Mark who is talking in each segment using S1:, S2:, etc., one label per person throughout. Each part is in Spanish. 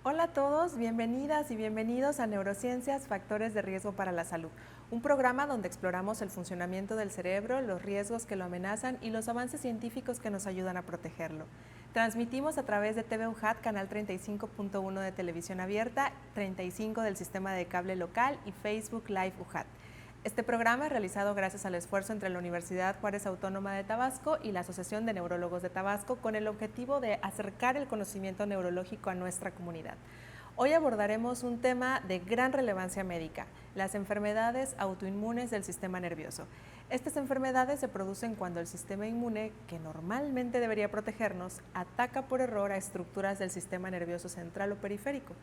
S1: Hola a todos, bienvenidas y bienvenidos a Neurociencias, Factores de Riesgo para la Salud, un programa donde exploramos el funcionamiento del cerebro, los riesgos que lo amenazan y los avances científicos que nos ayudan a protegerlo. Transmitimos a través de TV UJAT, canal 35.1 de televisión abierta, 35 del sistema de cable local y Facebook Live UJAT. Este programa es realizado gracias al esfuerzo entre la Universidad Juárez Autónoma de Tabasco y la Asociación de Neurólogos de Tabasco con el objetivo de acercar el conocimiento neurológico a nuestra comunidad. Hoy abordaremos un tema de gran relevancia médica, las enfermedades autoinmunes del sistema nervioso. Estas enfermedades se producen cuando el sistema inmune, que normalmente debería protegernos, ataca por error a estructuras del sistema nervioso central o periférico.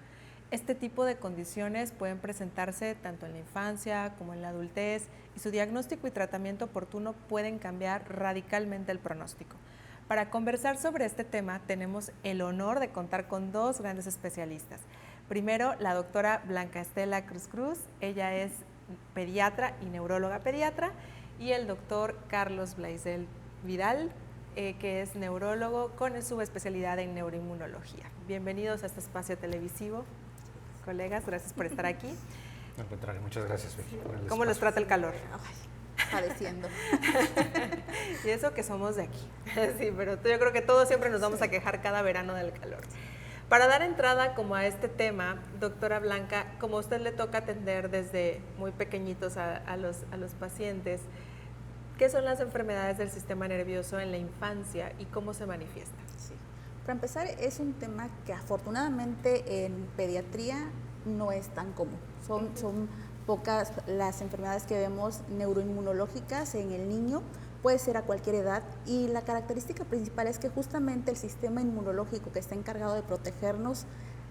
S1: Este tipo de condiciones pueden presentarse tanto en la infancia como en la adultez y su diagnóstico y tratamiento oportuno pueden cambiar radicalmente el pronóstico. Para conversar sobre este tema tenemos el honor de contar con dos grandes especialistas. Primero, la doctora Blanca Estela Cruz Cruz, ella es pediatra y neuróloga pediatra, y el doctor Carlos Blaisdell Vidal, que es neurólogo con subespecialidad en neuroinmunología. Bienvenidos a este espacio televisivo. Colegas, gracias por estar aquí.
S2: Al contrario, muchas gracias, Vicky, por el
S1: ¿Cómo los trata el calor?
S3: Ay, padeciendo.
S1: Y eso que somos de aquí. Sí, pero yo creo que todos siempre nos vamos a quejar cada verano del calor. Para dar entrada como a este tema, doctora Blanca, como a usted le toca atender desde muy pequeñitos a los pacientes, ¿qué son las enfermedades del sistema nervioso en la infancia y cómo se manifiestan?
S3: Sí. Para empezar, es un tema que afortunadamente en pediatría no es tan común. Son pocas las enfermedades que vemos neuroinmunológicas en el niño, puede ser a cualquier edad, y la característica principal es que justamente el sistema inmunológico que está encargado de protegernos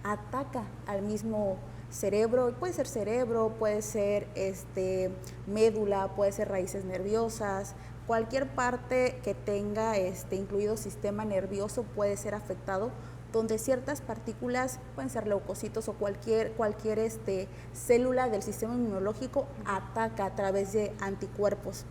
S3: ataca al mismo cerebro, puede ser médula, puede ser raíces nerviosas, cualquier parte que tenga incluido sistema nervioso puede ser afectado, donde ciertas partículas, pueden ser leucocitos o cualquier célula del sistema inmunológico ataca a través de anticuerpos.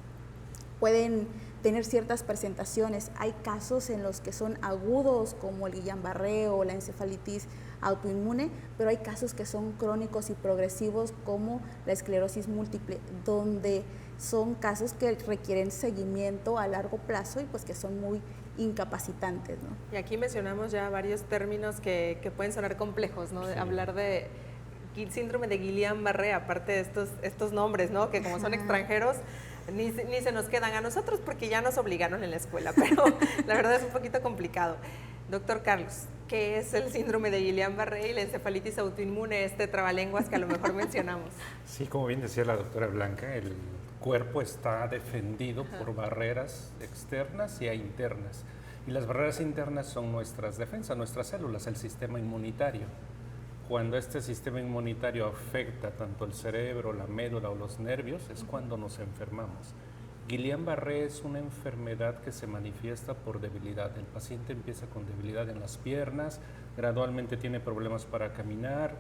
S3: Pueden tener ciertas presentaciones. Hay casos en los que son agudos, como el Guillain-Barré o la encefalitis autoinmune, pero hay casos que son crónicos y progresivos, como la esclerosis múltiple, donde son casos que requieren seguimiento a largo plazo y pues que son muy incapacitantes, ¿no?
S1: Y aquí mencionamos ya varios términos que pueden sonar complejos, ¿no? Sí. Hablar de síndrome de Guillain-Barré, aparte de estos nombres, ¿no? Que como son extranjeros, ni se nos quedan a nosotros porque ya nos obligaron en la escuela, pero la verdad es un poquito complicado. Doctor Carlos, ¿qué es el síndrome de Guillain-Barré y la encefalitis autoinmune, trabalenguas que a lo mejor mencionamos?
S2: Sí, como bien decía la doctora Blanca, el cuerpo está defendido por barreras externas y internas. Y las barreras internas son nuestras defensas, nuestras células, el sistema inmunitario. Cuando este sistema inmunitario afecta tanto el cerebro, la médula o los nervios, es cuando nos enfermamos. Guillain-Barré es una enfermedad que se manifiesta por debilidad. El paciente empieza con debilidad en las piernas, gradualmente tiene problemas para caminar,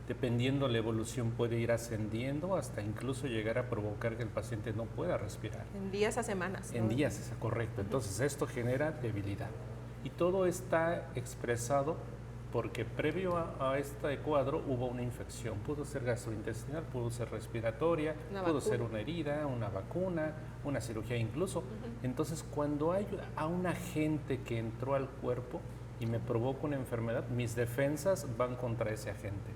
S2: dependiendo la evolución puede ir ascendiendo hasta incluso llegar a provocar que el paciente no pueda respirar.
S1: En días a semanas, ¿no?
S2: En días, es correcto. Entonces esto genera debilidad. Y todo está expresado porque previo a este cuadro hubo una infección. Pudo ser gastrointestinal, pudo ser respiratoria, pudo ser una herida, una vacuna, una cirugía incluso. Entonces cuando hay a un agente que entró al cuerpo y me provoca una enfermedad, mis defensas van contra ese agente.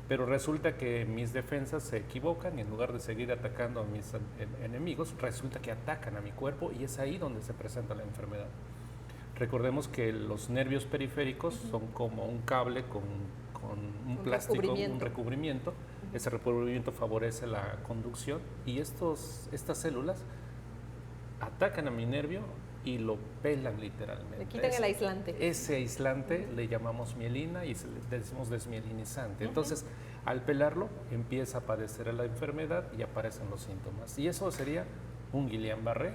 S2: Pero resulta que mis defensas se equivocan y en lugar de seguir atacando a mis enemigos, resulta que atacan a mi cuerpo y es ahí donde se presenta la enfermedad. Recordemos que los nervios periféricos son como un cable con un plástico, un recubrimiento. Ese recubrimiento favorece la conducción y estas células atacan a mi nervio y lo pelan literalmente.
S1: Le quitan el aislante.
S2: Ese aislante le llamamos mielina y le decimos desmielinizante. Entonces, al pelarlo, empieza a padecer la enfermedad y aparecen los síntomas. Y eso sería un Guillain-Barré,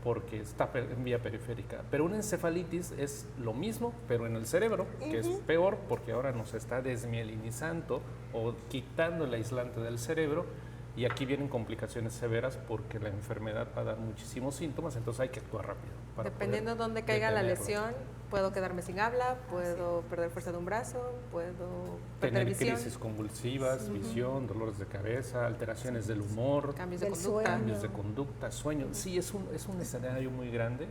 S2: porque está en vía periférica. Pero una encefalitis es lo mismo, pero en el cerebro, que es peor porque ahora nos está desmielinizando o quitando el aislante del cerebro, y aquí vienen complicaciones severas porque la enfermedad va a dar muchísimos síntomas, entonces hay que actuar rápido.
S1: Dependiendo de dónde caiga la lesión, Puedo quedarme sin habla, puedo perder fuerza de un brazo, puedo perder
S2: Tener
S1: visión,
S2: crisis convulsivas, visión, dolores de cabeza, alteraciones del humor,
S1: cambios de
S3: del
S1: conducta.
S3: sueño.
S2: cambios de conducta, sueño. Sí, es un escenario muy grande,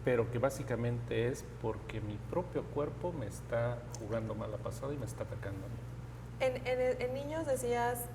S2: pero que básicamente es porque mi propio cuerpo me está jugando mala pasada y me está atacando a mí.
S1: En niños decías,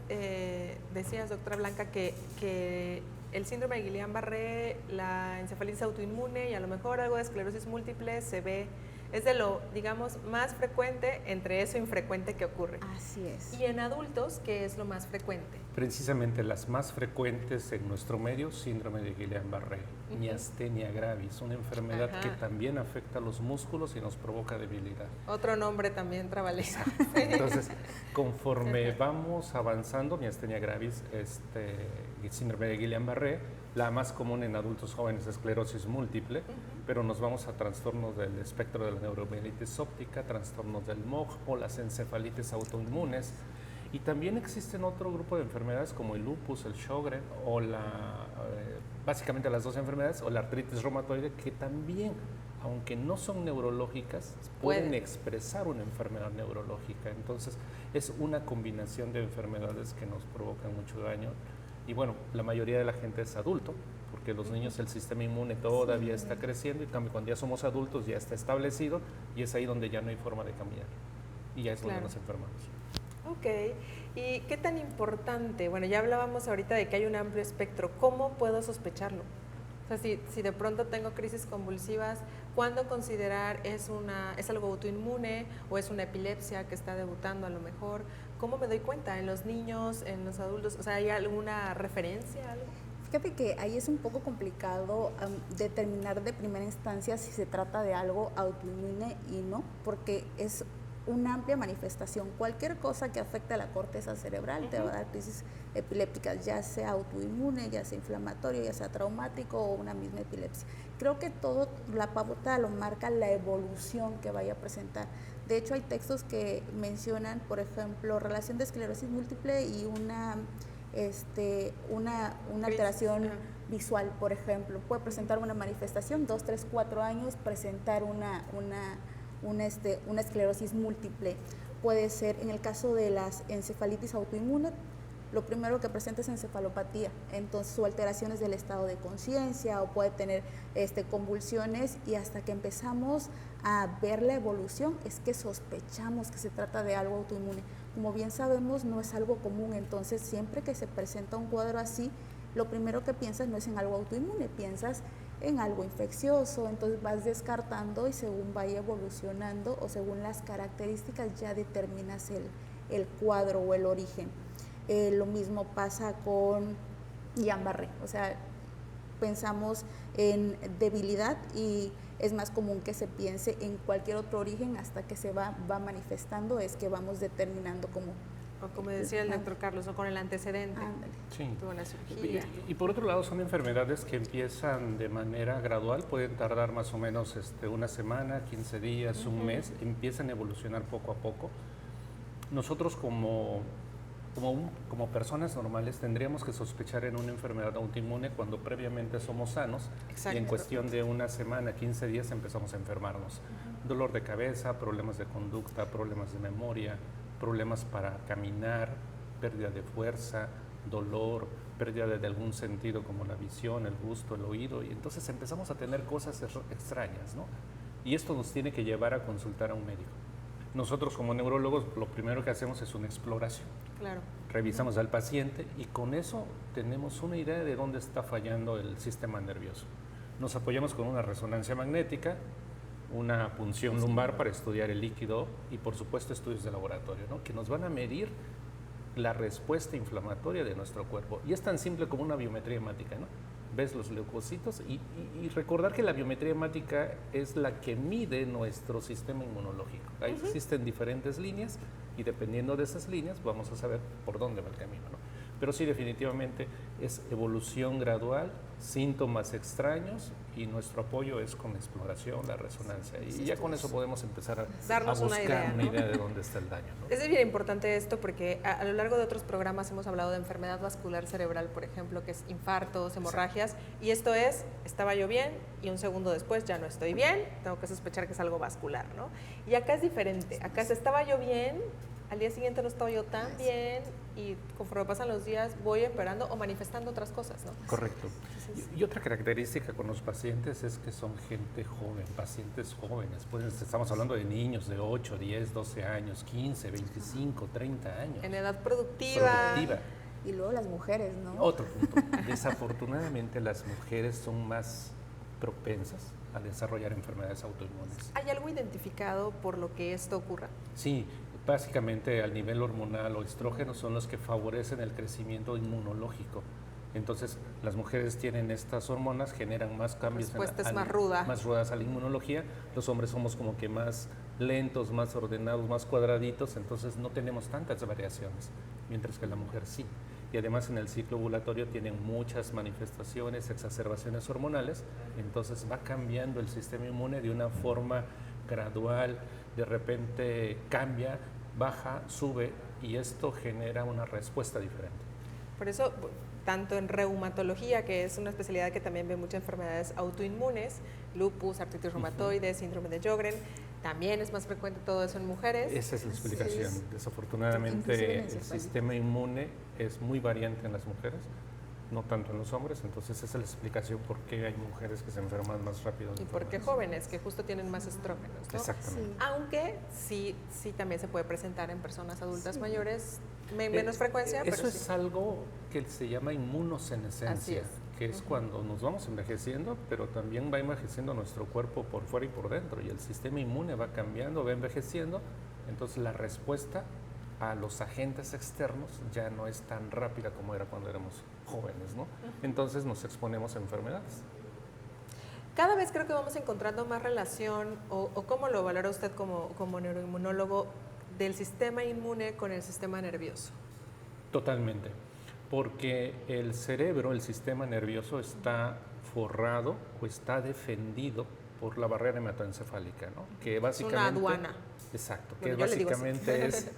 S1: doctora Blanca, que el síndrome de Guillain-Barré, la encefalitis autoinmune y a lo mejor algo de esclerosis múltiple se ve, es de lo, digamos, más frecuente entre eso infrecuente que ocurre.
S3: Así es.
S1: Y en adultos, ¿qué es lo más frecuente?
S2: Precisamente las más frecuentes en nuestro medio, síndrome de Guillain-Barré, miastenia gravis, una enfermedad
S1: Ajá.
S2: que también afecta a los músculos y nos provoca debilidad.
S1: Otro nombre también trabaleza.
S2: Entonces, conforme vamos avanzando, miastenia gravis, síndrome de Guillain-Barré, la más común en adultos jóvenes es esclerosis múltiple, pero nos vamos a trastornos del espectro de la neuromielitis óptica, trastornos del MOG o las encefalitis autoinmunes. Y también existen otro grupo de enfermedades como el lupus, el Sjögren o básicamente las dos enfermedades o la artritis reumatoide que también, aunque no son neurológicas, pueden expresar una enfermedad neurológica. Entonces es una combinación de enfermedades que nos provocan mucho daño. Y bueno, la mayoría de la gente es adulto, porque los niños el sistema inmune todavía está creciendo, y en cambio cuando ya somos adultos ya está establecido y es ahí donde ya no hay forma de cambiar. Y ya es donde nos enfermamos.
S1: Ok, ¿y qué tan importante? Bueno, ya hablábamos ahorita de que hay un amplio espectro. ¿Cómo puedo sospecharlo? O sea, si de pronto tengo crisis convulsivas, ¿cuándo considerar es algo autoinmune o es una epilepsia que está debutando a lo mejor? ¿Cómo me doy cuenta? ¿En los niños, en los adultos? O sea, ¿hay alguna referencia, algo?
S3: Fíjate que ahí es un poco complicado determinar de primera instancia si se trata de algo autoinmune y no, porque es una amplia manifestación. Cualquier cosa que afecte a la corteza cerebral te va a dar crisis epilépticas, ya sea autoinmune, ya sea inflamatorio, ya sea traumático o una misma epilepsia. Creo que todo, la pauta lo marca la evolución que vaya a presentar. De hecho, hay textos que mencionan, por ejemplo, relación de esclerosis múltiple y una alteración visual, por ejemplo. Puede presentar una manifestación, 2, 3, 4 años, presentar una esclerosis múltiple. Puede ser, en el caso de las encefalitis autoinmune, lo primero que presenta es encefalopatía, entonces su alteraciones del estado de conciencia o puede tener convulsiones, y hasta que empezamos a ver la evolución es que sospechamos que se trata de algo autoinmune. Como bien sabemos, no es algo común, entonces siempre que se presenta un cuadro así, lo primero que piensas no es en algo autoinmune, piensas en algo infeccioso, entonces vas descartando y según vaya evolucionando o según las características ya determinas el cuadro o el origen. Lo mismo pasa con Guillain-Barré, o sea, pensamos en debilidad y es más común que se piense en cualquier otro origen hasta que se va manifestando, es que vamos determinando cómo.
S1: O como decía el doctor Carlos, o con el antecedente.
S3: Ándale.
S2: Sí.
S1: Tuvo una cirugía.
S2: Y por otro lado son enfermedades que empiezan de manera gradual, pueden tardar más o menos una semana, 15 días, un mes, empiezan a evolucionar poco a poco. Nosotros como personas normales tendríamos que sospechar en una enfermedad autoinmune cuando previamente somos sanos.
S1: Exacto.
S2: Y en cuestión de una semana, 15 días empezamos a enfermarnos. Dolor de cabeza, problemas de conducta, problemas de memoria, problemas para caminar, pérdida de fuerza, dolor, pérdida de algún sentido como la visión, el gusto, el oído, y entonces empezamos a tener cosas extrañas, ¿no? Y esto nos tiene que llevar a consultar a un médico. Nosotros como neurólogos lo primero que hacemos es una exploración.
S1: Claro.
S2: Revisamos al paciente y con eso tenemos una idea de dónde está fallando el sistema nervioso. Nos apoyamos con una resonancia magnética, una punción lumbar para estudiar el líquido y por supuesto estudios de laboratorio, ¿no? Que nos van a medir la respuesta inflamatoria de nuestro cuerpo. Y es tan simple como una biometría hemática, ¿no? Ves los leucocitos y recordar que la biometría hemática es la que mide nuestro sistema inmunológico. Ahí existen diferentes líneas y dependiendo de esas líneas vamos a saber por dónde va el camino, ¿no? Pero sí, definitivamente es evolución gradual, síntomas extraños y nuestro apoyo es con la exploración, la resonancia, y ya con eso podemos empezar a
S1: Darnos
S2: buscar
S1: una idea, ¿no?
S2: de dónde está el daño, ¿no?
S1: Es bien importante esto porque a lo largo de otros programas hemos hablado de enfermedad vascular cerebral, por ejemplo, que es infartos, hemorragias, y esto es, estaba yo bien y un segundo después ya no estoy bien, tengo que sospechar que es algo vascular, ¿no? Y acá es diferente, acá se estaba yo bien, al día siguiente no estaba yo tan bien y conforme pasan los días voy empeorando o manifestando otras cosas, ¿no?
S2: Correcto. Y otra característica con los pacientes es que son gente joven, pacientes jóvenes. Pues estamos hablando de niños de 8, 10, 12 años, 15, 25, 30 años.
S1: En edad productiva.
S3: Y luego las mujeres, ¿no?
S2: Otro punto. Desafortunadamente las mujeres son más propensas a desarrollar enfermedades autoinmunes.
S1: ¿Hay algo identificado por lo que esto ocurra?
S2: Sí, básicamente al nivel hormonal o estrógenos son los que favorecen el crecimiento inmunológico. Entonces, las mujeres tienen estas hormonas, generan más cambios.
S1: La respuesta es más ruda.
S2: Más rudas a la inmunología. Los hombres somos como que más lentos, más ordenados, más cuadraditos, entonces no tenemos tantas variaciones, mientras que la mujer sí. Y además en el ciclo ovulatorio tienen muchas manifestaciones, exacerbaciones hormonales, entonces va cambiando el sistema inmune de una forma gradual, de repente cambia, baja, sube, y esto genera una respuesta diferente.
S1: Por eso, tanto en reumatología, que es una especialidad que también ve muchas enfermedades autoinmunes, lupus, artritis reumatoide, síndrome de Sjögren, también es más frecuente todo eso en mujeres.
S2: Esa es la explicación.
S3: Sí,
S2: Desafortunadamente el sistema inmune es muy variante en las mujeres, no tanto en los hombres, entonces esa es la explicación por qué hay mujeres que se enferman más rápido.
S1: Y por qué jóvenes, que justo tienen más estrógenos, ¿no?
S2: Exactamente.
S1: Sí. Aunque sí también se puede presentar en personas adultas mayores, menos frecuencia.
S2: Eso
S1: pero
S2: es
S1: sí.
S2: algo que se llama inmunosenescencia, que es cuando nos vamos envejeciendo, pero también va envejeciendo nuestro cuerpo por fuera y por dentro, y el sistema inmune va cambiando, va envejeciendo, entonces la respuesta a los agentes externos ya no es tan rápida como era cuando éramos jóvenes, ¿no? Entonces nos exponemos a enfermedades.
S1: Cada vez creo que vamos encontrando más relación, o cómo lo valora usted como neuroinmunólogo, del sistema inmune con el sistema nervioso.
S2: Totalmente, porque el cerebro, el sistema nervioso está forrado o está defendido por la barrera hematoencefálica, ¿no? Que básicamente,
S1: es una aduana.
S2: Exacto,
S1: Bueno,
S2: que básicamente es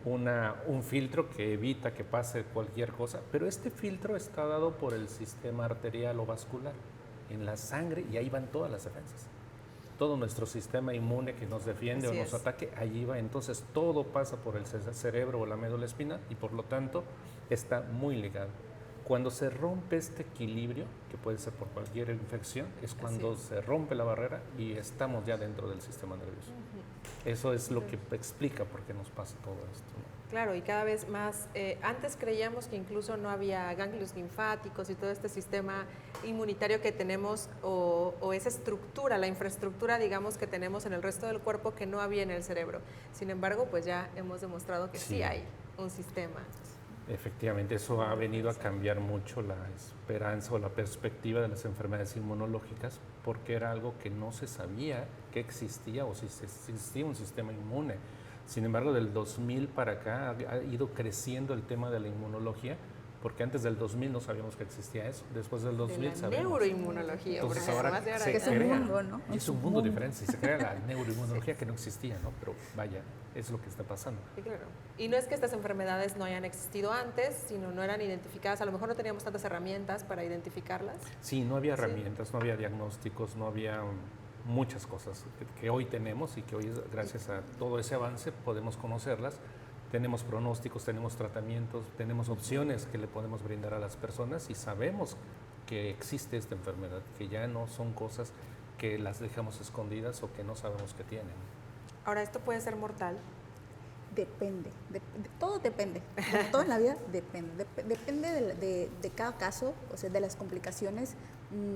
S2: un filtro que evita que pase cualquier cosa, pero este filtro está dado por el sistema arterial o vascular en la sangre, y ahí van todas las defensas. Todo nuestro sistema inmune que nos defiende o nos ataque, allí va. Entonces todo pasa por el cerebro o la médula espinal, y por lo tanto está muy ligado. Cuando se rompe este equilibrio, que puede ser por cualquier infección, es cuando se rompe la barrera y estamos ya dentro del sistema nervioso. Eso es lo que explica por qué nos pasa todo esto, ¿no?
S1: Claro, y cada vez más, antes creíamos que incluso no había ganglios linfáticos y todo este sistema inmunitario que tenemos, o esa estructura, la infraestructura, digamos, que tenemos en el resto del cuerpo, que no había en el cerebro. Sin embargo, pues ya hemos demostrado que sí hay un sistema.
S2: Efectivamente, eso ha venido a cambiar mucho la esperanza o la perspectiva de las enfermedades inmunológicas, porque era algo que no se sabía que existía, o si existía un sistema inmune. Sin embargo, del 2000 para acá ha ido creciendo el tema de la inmunología, porque antes del 2000 no sabíamos que existía eso. Después del 2000 sabemos.
S1: Neuroinmunología.
S2: Entonces
S1: porque
S2: ahora
S1: además
S2: se
S3: es un
S2: crea,
S3: mundo, ¿no?
S2: es un mundo diferente, y se crea la neuroinmunología que no existía, ¿no? Pero vaya, es lo que está pasando.
S1: Sí, claro. Y no es que estas enfermedades no hayan existido antes, sino no eran identificadas. A lo mejor no teníamos tantas herramientas para identificarlas.
S2: Sí, no había herramientas, no había diagnósticos, no había muchas cosas que hoy tenemos, y que hoy, gracias a todo ese avance, podemos conocerlas. Tenemos pronósticos, tenemos tratamientos, tenemos opciones que le podemos brindar a las personas, y sabemos que existe esta enfermedad, que ya no son cosas que las dejamos escondidas o que no sabemos que tienen.
S1: Ahora, ¿esto puede ser mortal?
S3: Depende, todo depende, como todo en la vida depende, depende de cada caso, o sea, de las complicaciones.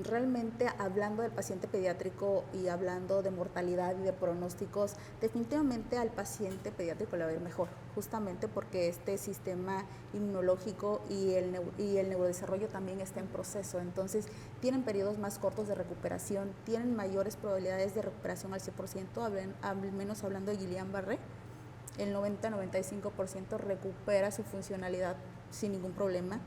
S3: Realmente, hablando del paciente pediátrico y hablando de mortalidad y de pronósticos, definitivamente al paciente pediátrico le va a ir mejor, justamente porque este sistema inmunológico y el neurodesarrollo también está en proceso. Entonces tienen periodos más cortos de recuperación, tienen mayores probabilidades de recuperación al 100%, al menos hablando de Guillain-Barré. El 90-95% recupera su funcionalidad sin ningún problema.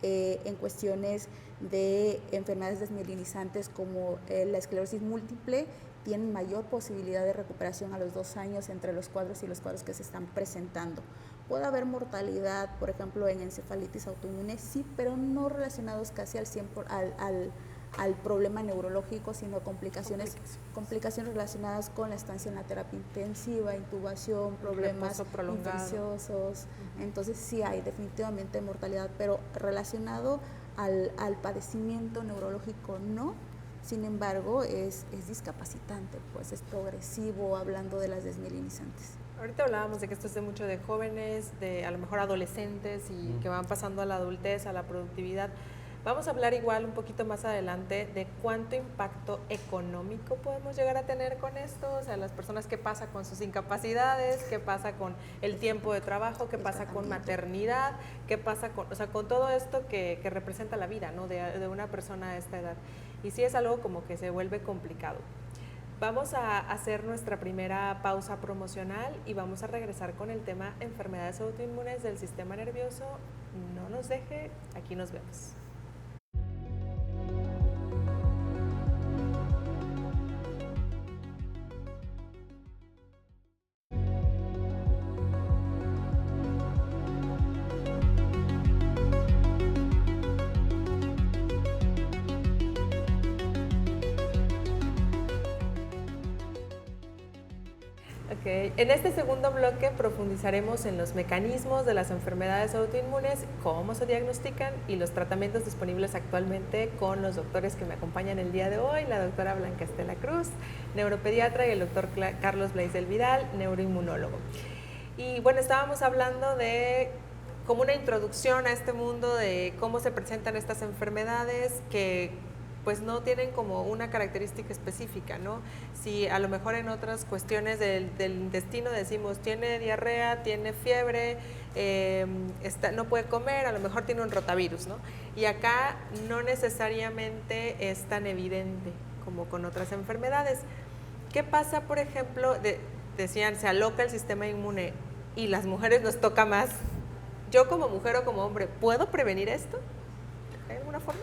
S3: en cuestiones de enfermedades desmielinizantes como la esclerosis múltiple, tienen mayor posibilidad de recuperación a los 2 años entre los cuadros y los cuadros que se están presentando. Puede haber mortalidad, por ejemplo, en encefalitis autoinmune, sí, pero no relacionados casi al 100% al problema neurológico, sino complicaciones relacionadas con la estancia en la terapia intensiva, intubación, problemas infecciosos. Entonces sí hay definitivamente mortalidad, pero relacionado al padecimiento neurológico no. Sin embargo, es discapacitante, pues es progresivo, hablando de las desmielinizantes.
S1: Ahorita hablábamos de que esto es de mucho de jóvenes, de a lo mejor adolescentes y que van pasando a la adultez, a la productividad. Vamos a hablar igual un poquito más adelante de cuánto impacto económico podemos llegar a tener con esto, o sea, las personas, qué pasa con sus incapacidades, qué pasa con el tiempo de trabajo, qué pasa con maternidad, qué pasa con, o sea, con todo esto que representa la vida, ¿no? de una persona a esta edad. Y sí es algo como que se vuelve complicado. Vamos a hacer nuestra primera pausa promocional y vamos a regresar con el tema enfermedades autoinmunes del sistema nervioso. No nos deje, aquí nos vemos. En este segundo bloque profundizaremos en los mecanismos de las enfermedades autoinmunes, cómo se diagnostican y los tratamientos disponibles actualmente con los doctores que me acompañan el día de hoy, la doctora Blanca Estela Cruz, neuropediatra, y el doctor Carlos Blaisdell Vidal, neuroinmunólogo. Y bueno, estábamos hablando de como una introducción a este mundo de cómo se presentan estas enfermedades que pues no tienen como una característica específica, ¿no? Si a lo mejor en otras cuestiones del intestino decimos tiene diarrea, tiene fiebre, no puede comer, a lo mejor tiene un rotavirus, ¿no? Y acá no necesariamente es tan evidente como con otras enfermedades. ¿Qué pasa, por ejemplo, decían, se aloca el sistema inmune y las mujeres nos toca más? Yo como mujer o como hombre, ¿puedo prevenir esto? ¿De alguna forma?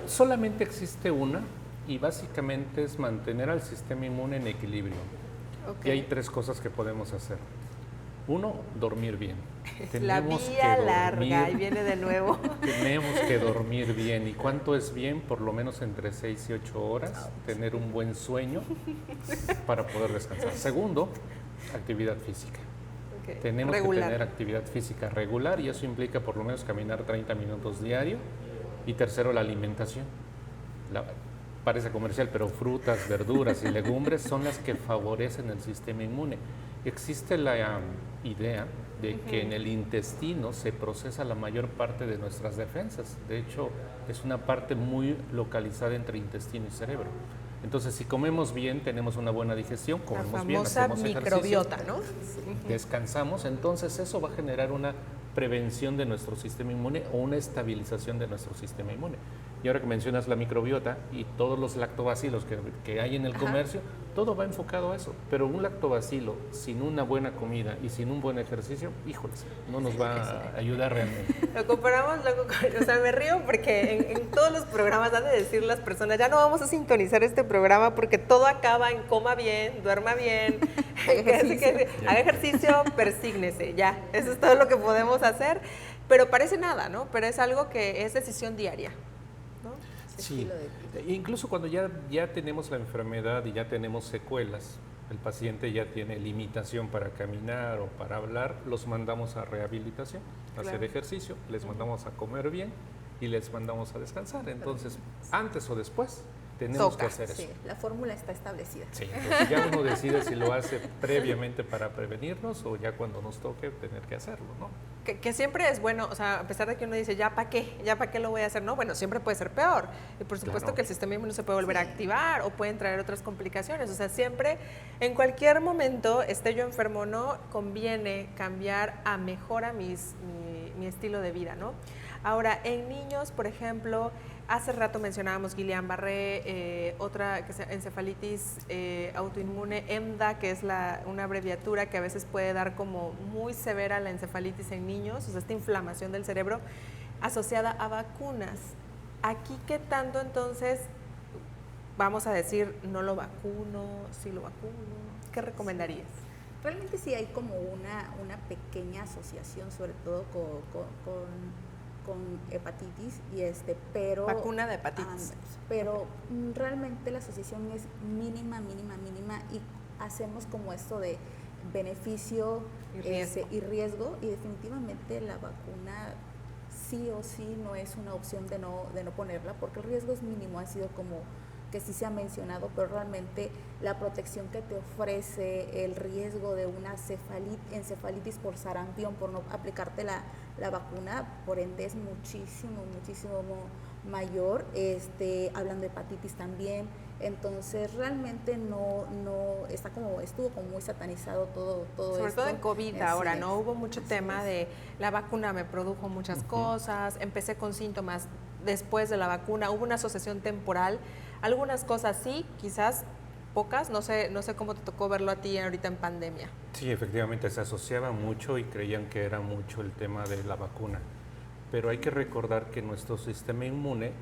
S2: Solamente existe una y básicamente es mantener al sistema inmune en equilibrio. Y hay 3 cosas que podemos hacer. 1, dormir bien.
S1: La vía larga, y viene de nuevo.
S2: Tenemos que dormir bien. ¿Y cuánto es bien? Por lo menos entre 6 y 8 horas, tener un buen sueño para poder descansar. Segundo, actividad física. Tenemos que tener actividad física regular y eso implica por lo menos caminar 30 minutos diario. Y tercero, la alimentación. Parece comercial, pero frutas, verduras y legumbres son las que favorecen el sistema inmune. Existe la idea de que en el intestino se procesa la mayor parte de nuestras defensas. De hecho, es una parte muy localizada entre intestino y cerebro. Entonces, si comemos bien, tenemos una buena digestión, comemos bien, hacemos ejercicio,
S1: microbiota, ¿no?
S2: Descansamos, entonces eso va a generar una prevención de nuestro sistema inmune o una estabilización de nuestro sistema inmune. Y ahora que mencionas la microbiota y todos los lactobacilos que hay en el comercio, todo va enfocado a eso. Pero un lactobacilo sin una buena comida y sin un buen ejercicio, híjoles, no nos va a ayudar realmente.
S1: Lo comparamos luego con, o sea, me río porque en todos los programas han de decir las personas, ya no vamos a sintonizar este programa porque todo acaba en coma bien, duerma bien, haga ejercicio, persígnese, ya. Eso es todo lo que podemos hacer. Pero parece nada, ¿no? Pero es algo que es decisión diaria.
S2: Sí, incluso cuando ya tenemos la enfermedad y ya tenemos secuelas, el paciente ya tiene limitación para caminar o para hablar, los mandamos a rehabilitación, a hacer ejercicio, les mandamos a comer bien y les mandamos a descansar. Entonces, antes o después, tenemos que hacer eso.
S3: Sí, la fórmula está establecida.
S2: Sí, entonces ya uno decide si lo hace previamente para prevenirnos o ya cuando nos toque tener que hacerlo, ¿no?
S1: Que siempre es bueno, o sea, a pesar de que uno dice, ¿ya para qué lo voy a hacer? No, bueno, siempre puede ser peor. Y por supuesto que el sistema inmune se puede volver a activar o pueden traer otras complicaciones. O sea, siempre, en cualquier momento, esté yo enfermo o no, conviene cambiar a mejor mi estilo de vida, ¿no? Ahora, en niños, por ejemplo, hace rato mencionábamos Guillain-Barré, otra que es encefalitis autoinmune, EMDA, que es una abreviatura que a veces puede dar como muy severa la encefalitis en niños, o sea, esta inflamación del cerebro. asociada a vacunas. Aquí, ¿qué tanto entonces vamos a decir no lo vacuno, sí lo vacuno? ¿Qué recomendarías?
S3: Realmente sí hay como una pequeña asociación, sobre todo con hepatitis, pero...
S1: Vacuna de hepatitis.
S3: Pero realmente la asociación es mínima, y hacemos como esto de beneficio y riesgo, y definitivamente la vacuna sí o sí no es una opción de no ponerla, porque el riesgo es mínimo, ha sido como que sí se ha mencionado, pero realmente la protección que te ofrece, el riesgo de una encefalitis por sarampión, por no aplicarte la vacuna, por ende es muchísimo mayor, hablando de hepatitis también. Entonces realmente estuvo como muy satanizado todo
S1: sobre
S3: esto.
S1: Todo en COVID ahora, ¿no? Hubo mucho tema de la vacuna me produjo muchas cosas, empecé con síntomas después de la vacuna, hubo una asociación temporal, algunas cosas sí, quizás pocas, no sé cómo te tocó verlo a ti ahorita en pandemia.
S2: Sí, efectivamente se asociaba mucho y creían que era mucho el tema de la vacuna, pero hay que recordar que nuestro sistema inmune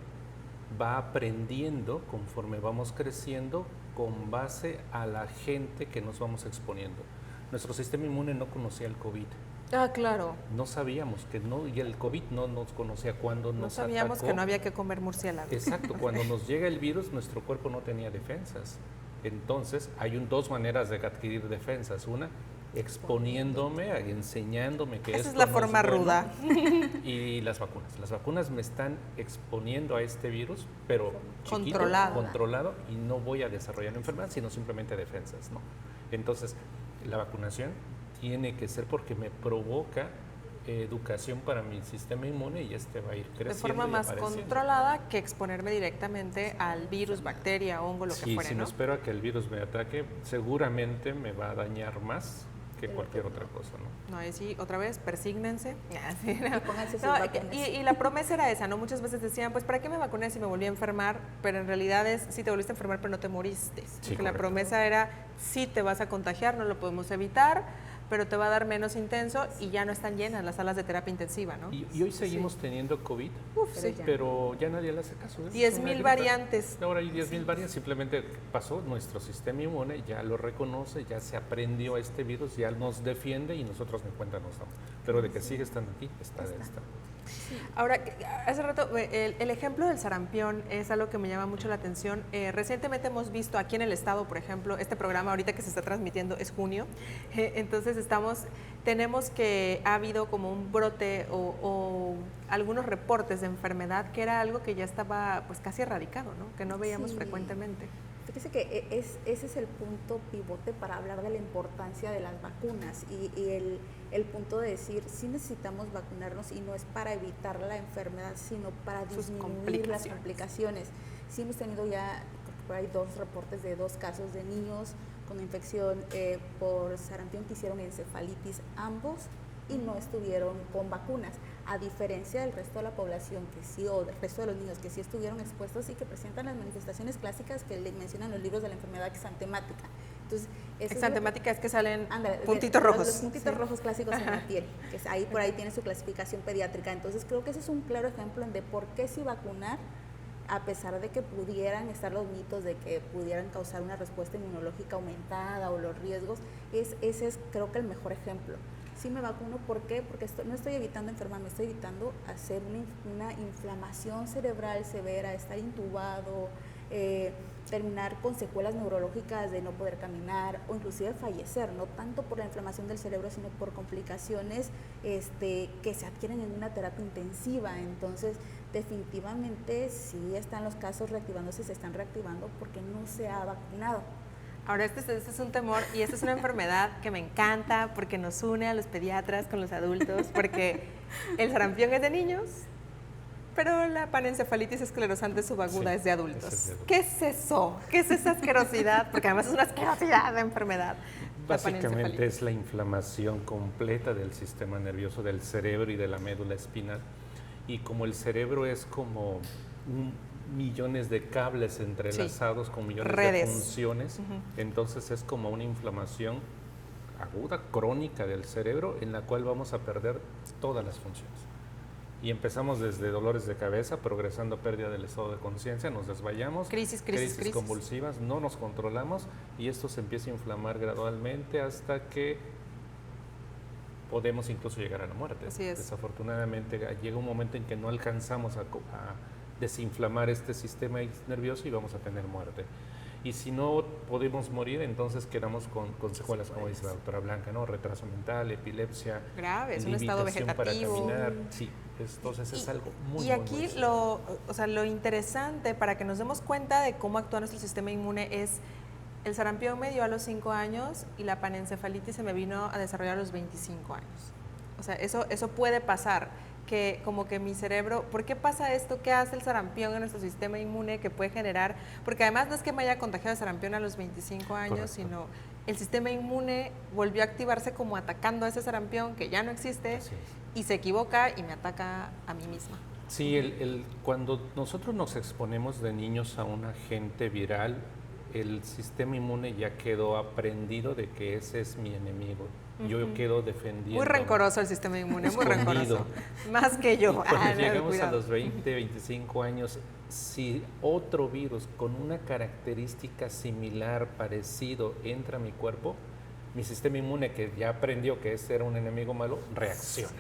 S2: va aprendiendo conforme vamos creciendo con base a la gente que nos vamos exponiendo. Nuestro sistema inmune no conocía el COVID.
S1: Ah, claro.
S2: No sabíamos que no, y el COVID no nos conocía cuando nos atacó.
S1: No sabíamos que no había que comer murciélago.
S2: Exacto, cuando nos llega el virus, nuestro cuerpo no tenía defensas. Entonces, hay dos maneras de adquirir defensas. Una, exponiéndome, enseñándome que
S1: esa es la forma ruda.
S2: Y las vacunas. Las vacunas me están exponiendo a este virus, pero chiquito, controlado, y no voy a desarrollar enfermedad, sino simplemente defensas, ¿no? Entonces, la vacunación tiene que ser porque me provoca educación para mi sistema inmune y va a ir creciendo.
S1: De forma más controlada que exponerme directamente al virus, bacteria, hongo, lo que fuera,
S2: si me espero a que el virus me ataque, seguramente me va a dañar más que cualquier otra cosa, ¿no?
S1: No, y sí, otra vez, persígnense. Y la promesa era esa, ¿no? Muchas veces decían, pues, ¿para qué me vacuné si me volví a enfermar? Pero en realidad sí te volviste a enfermar, pero no te moriste.
S2: Sí,
S1: la promesa era, sí te vas a contagiar, no lo podemos evitar, pero te va a dar menos intenso y ya no están llenas las salas de terapia intensiva, ¿no?
S2: Y hoy seguimos teniendo COVID, pero ya nadie le hace caso.
S1: 10,000 variantes.
S2: Ahora hay 10,000 variantes, simplemente pasó, nuestro sistema inmune ya lo reconoce, ya se aprendió a este virus, ya nos defiende y nosotros ni cuenta nos damos. Pero de que sigue estando aquí, está.
S1: Ahora, hace rato, el ejemplo del sarampión es algo que me llama mucho la atención. Recientemente hemos visto aquí en el estado, por ejemplo, este programa ahorita que se está transmitiendo es junio, entonces tenemos que ha habido como un brote o algunos reportes de enfermedad que era algo que ya estaba pues casi erradicado, ¿no? Que no veíamos frecuentemente.
S3: Fíjese que ese es el punto pivote para hablar de la importancia de las vacunas y el punto de decir, sí necesitamos vacunarnos y no es para evitar la enfermedad, sino para disminuir las complicaciones. Sí hemos tenido ya, hay 2 reportes de 2 casos de niños con infección por sarampión que hicieron encefalitis ambos y no estuvieron con vacunas, a diferencia del resto de la población que sí, o del resto de los niños que sí estuvieron expuestos y que presentan las manifestaciones clásicas que le mencionan los libros de la enfermedad exantemática. Entonces,
S1: exantemática es que salen puntitos rojos.
S3: Los puntitos rojos clásicos en la piel, que por ahí tiene su clasificación pediátrica. Entonces, creo que ese es un claro ejemplo de por qué sí vacunar, a pesar de que pudieran estar los mitos de que pudieran causar una respuesta inmunológica aumentada o los riesgos, ese es creo que el mejor ejemplo. Sí me vacuno, ¿por qué? Porque no estoy evitando enfermarme, estoy evitando hacer una inflamación cerebral severa, estar intubado, terminar con secuelas neurológicas de no poder caminar o inclusive fallecer, no tanto por la inflamación del cerebro, sino por complicaciones que se adquieren en una terapia intensiva. Entonces, definitivamente sí están los casos reactivándose, se están reactivando porque no se ha vacunado.
S1: Ahora, este es un temor y esta es una enfermedad que me encanta porque nos une a los pediatras con los adultos, porque el sarampión es de niños, pero la panencefalitis esclerosante subaguda es de adultos. ¿Qué es eso? ¿Qué es esa asquerosidad? Porque además es una asquerosidad de enfermedad.
S2: Básicamente es la inflamación completa del sistema nervioso, del cerebro y de la médula espinal. Y como el cerebro es como millones de cables entrelazados con millones de funciones, entonces es como una inflamación aguda, crónica del cerebro, en la cual vamos a perder todas las funciones. Y empezamos desde dolores de cabeza, progresando a pérdida del estado de conciencia, nos desmayamos,
S1: crisis
S2: convulsivas, no nos controlamos y esto se empieza a inflamar gradualmente hasta que podemos incluso llegar a la muerte.
S1: Así es.
S2: Desafortunadamente llega un momento en que no alcanzamos a desinflamar este sistema nervioso y vamos a tener muerte. Y si no podemos morir, entonces quedamos con secuelas, como dice la doctora Blanca, ¿no? Retraso mental, epilepsia,
S1: grave, es un estado vegetativo.
S2: Para caminar. Sí, entonces es algo muy
S1: Y aquí
S2: muy
S1: lo interesante para que nos demos cuenta de cómo actúa nuestro sistema inmune es el sarampión me dio a los 5 años y la panencefalitis se me vino a desarrollar a los 25 años. O sea, eso puede pasar. Que como que mi cerebro, ¿por qué pasa esto? ¿Qué hace el sarampión en nuestro sistema inmune que puede generar? Porque además no es que me haya contagiado de sarampión a los 25 años, correcto, sino el sistema inmune volvió a activarse como atacando a ese sarampión que ya no existe y se equivoca y me ataca a mí misma.
S2: Sí, cuando nosotros nos exponemos de niños a un agente viral, el sistema inmune ya quedó aprendido de que ese es mi enemigo. Yo quedo defendiendo.
S1: Muy rencoroso el sistema inmune, muy rencoroso. Más que yo.
S2: Y cuando llegamos a los 20, 25 años, si otro virus con una característica similar, parecido, entra a mi cuerpo, mi sistema inmune, que ya aprendió que ese era un enemigo malo, reacciona.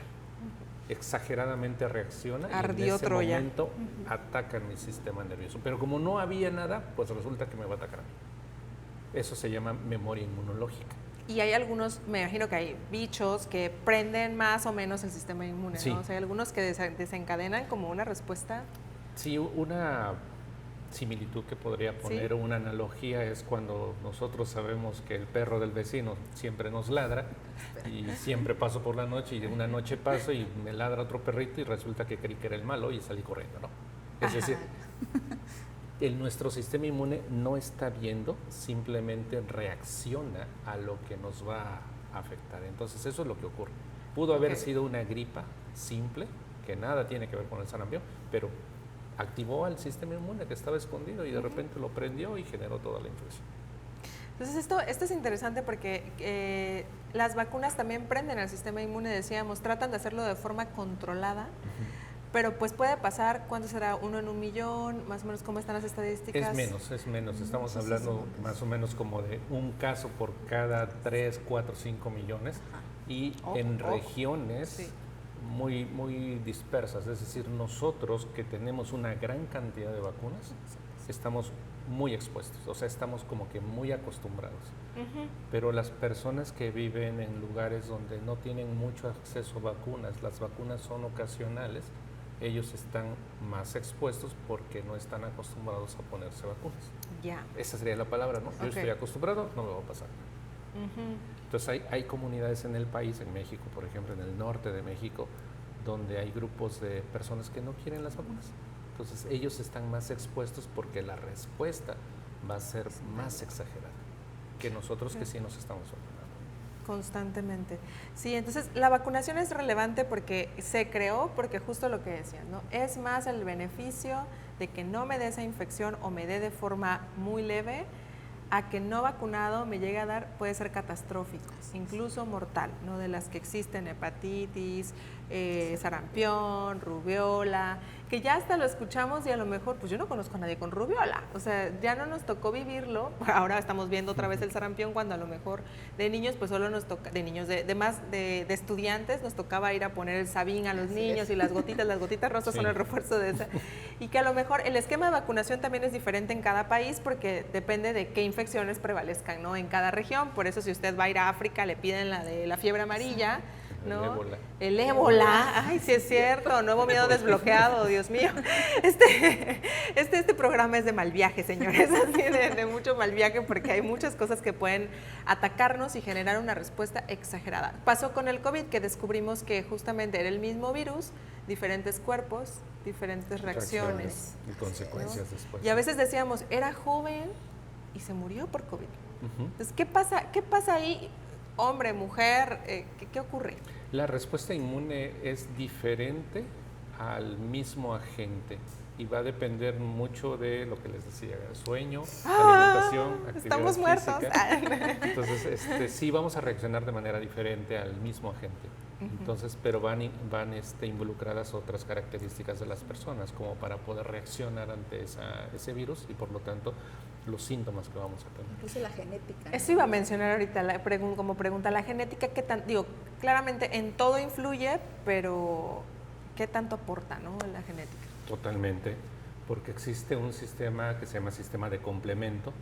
S2: Exageradamente reacciona.
S1: Ardió
S2: y en ese
S1: Troya.
S2: momento atacan mi sistema nervioso. Pero como no había nada, pues resulta que me va a atacar a mí. Eso se llama memoria inmunológica.
S1: Y hay algunos, me imagino que hay bichos que prenden más o menos el sistema inmune,
S2: sí,
S1: ¿no? O sea, hay algunos que desencadenan como una respuesta.
S2: Sí, una similitud que podría poner, una analogía, es cuando nosotros sabemos que el perro del vecino siempre nos ladra y siempre paso por la noche y una noche paso y me ladra otro perrito y resulta que creí que era el malo y salí corriendo, ¿no? Es decir, nuestro sistema inmune no está viendo, simplemente reacciona a lo que nos va a afectar. Entonces eso es lo que ocurre. Pudo haber sido una gripa simple, que nada tiene que ver con el sarampión, pero activó al sistema inmune que estaba escondido y de repente lo prendió y generó toda la infección.
S1: Entonces esto es interesante porque las vacunas también prenden al sistema inmune, decíamos, tratan de hacerlo de forma controlada. Pero pues puede pasar, ¿cuánto será? ¿1 en 1 millón? Más o menos, ¿cómo están las estadísticas?
S2: Es menos. Estamos hablando más o menos como de un caso por cada 3, 4, 5 millones. Y en regiones muy, muy dispersas. Es decir, nosotros que tenemos una gran cantidad de vacunas, estamos muy expuestos. O sea, estamos como que muy acostumbrados. Pero las personas que viven en lugares donde no tienen mucho acceso a vacunas, las vacunas son ocasionales, ellos están más expuestos porque no están acostumbrados a ponerse vacunas.
S1: Ya.
S2: Esa sería la palabra, ¿no? Yo estoy acostumbrado, no me va a pasar. Entonces hay comunidades en el país, en México, por ejemplo, en el norte de México, donde hay grupos de personas que no quieren las vacunas. Entonces ellos están más expuestos porque la respuesta va a ser más exagerada que nosotros que sí nos estamos vacunando.
S1: Constantemente. Sí, entonces la vacunación es relevante porque se creó, porque justo lo que decían, ¿no? Es más el beneficio de que no me dé esa infección o me dé de forma muy leve, a que no vacunado me llegue a dar, puede ser catastrófico, incluso mortal, ¿no? De las que existen, hepatitis, sarampión, rubiola, que ya hasta lo escuchamos y a lo mejor, pues yo no conozco a nadie con rubiola, o sea, ya no nos tocó vivirlo, ahora estamos viendo otra vez el sarampión cuando a lo mejor de niños, pues solo nos toca, de niños, de estudiantes, nos tocaba ir a poner el Sabin a los niños y las gotitas rosas son el refuerzo de esa, y que a lo mejor el esquema de vacunación también es diferente en cada país porque depende de qué infecciones prevalezcan, ¿no? En cada región, por eso si usted va a ir a África le piden la de la fiebre amarilla, ¿no? El ébola, ay, sí es cierto, nuevo miedo desbloqueado, Dios mío. Este programa es de mal viaje, señores, así de mucho mal viaje porque hay muchas cosas que pueden atacarnos y generar una respuesta exagerada. Pasó con el COVID que descubrimos que justamente era el mismo virus, diferentes cuerpos, diferentes reacciones.
S2: Y consecuencias, ¿no? Después.
S1: Y a veces decíamos, era joven y se murió por COVID. Entonces, ¿qué pasa ahí? Hombre, mujer, ¿qué ocurre?
S2: La respuesta inmune es diferente al mismo agente y va a depender mucho de lo que les decía, sueño, alimentación, actividad
S1: estamos muertos.
S2: física. Entonces, sí vamos a reaccionar de manera diferente al mismo agente. Entonces, pero van involucradas otras características de las personas como para poder reaccionar ante ese virus y por lo tanto los síntomas que vamos a tener.
S3: Incluso la genética, ¿no?
S1: Eso iba a mencionar ahorita como pregunta, la genética, ¿qué tan, digo, claramente en todo influye, pero ¿qué tanto aporta, ¿no?, la genética?
S2: Totalmente, porque existe un sistema que se llama sistema de complemento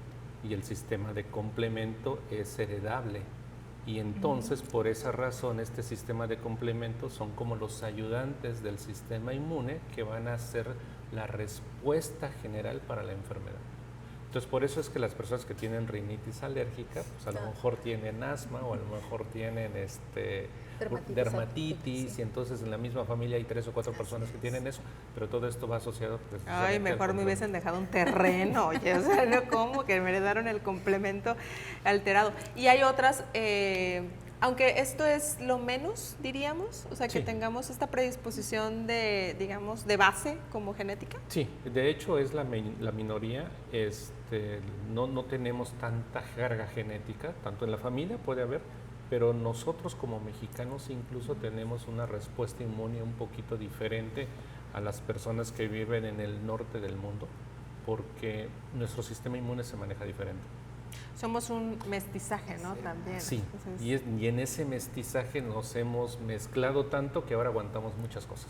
S2: y el sistema de complemento es heredable. Y entonces, por esa razón, este sistema de complemento son como los ayudantes del sistema inmune que van a ser la respuesta general para la enfermedad. Entonces, por eso es que las personas que tienen rinitis alérgica, pues a lo mejor tienen asma o a lo mejor tienen dermatitis
S3: sí.
S2: y entonces en la misma familia hay 3 o 4 personas que tienen eso, pero todo esto va asociado.
S1: Ay, mejor me hubiesen dejado un terreno, oye, o sea, no, como que me heredaron el complemento alterado. Y hay otras, aunque esto es lo menos, diríamos, o sea, que tengamos esta predisposición de, digamos, de base como genética.
S2: Sí, de hecho es la minoría, no tenemos tanta carga genética, tanto en la familia puede haber, pero nosotros como mexicanos incluso tenemos una respuesta inmune un poquito diferente a las personas que viven en el norte del mundo, porque nuestro sistema inmune se maneja diferente.
S1: Somos un mestizaje, ¿no? También.
S2: Sí,
S1: entonces,
S2: y en ese mestizaje nos hemos mezclado tanto que ahora aguantamos muchas cosas.